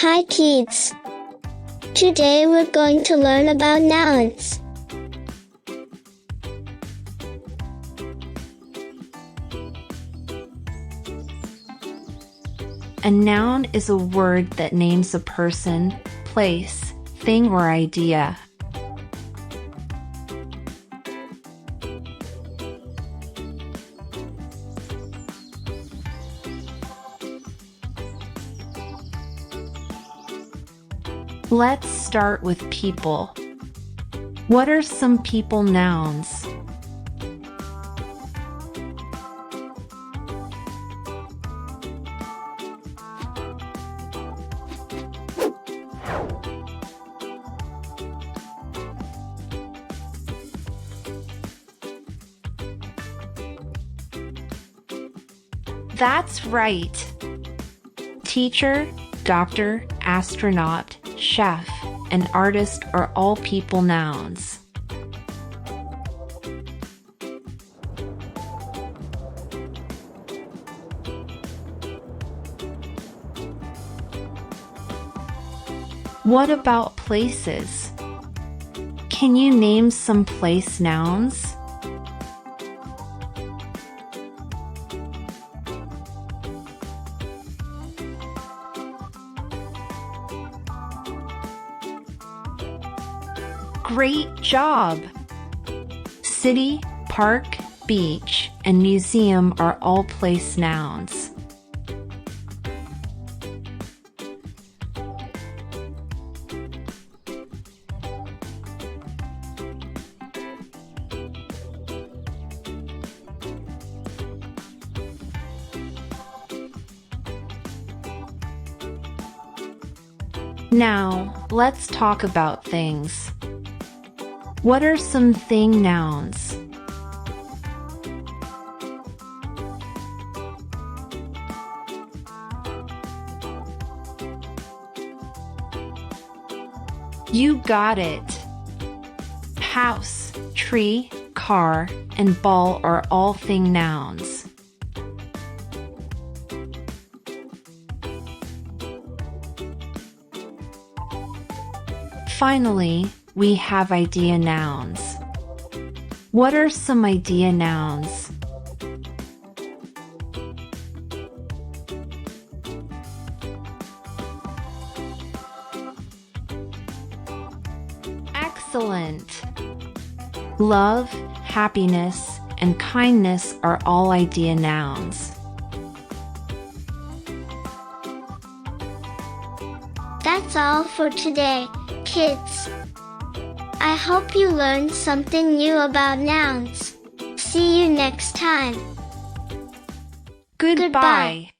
Hi kids! Today we're going to learn about nouns. A noun is a word that names a person, place, thing, or idea. Let's start with people. What are some people nouns? That's right. Teacher, doctor, astronaut, chef, and artist are all people nouns. What about places? Can you name some place nouns? Great job! City, park, beach, and museum are all place nouns. Now, let's talk about things. What are some thing nouns? You got it! House, tree, car, and ball are all thing nouns. Finally, we have idea nouns. What are some idea nouns? Excellent! Love, happiness, and kindness are all idea nouns. That's all for today, kids. I hope you learned something new about nouns. See you next time. Goodbye.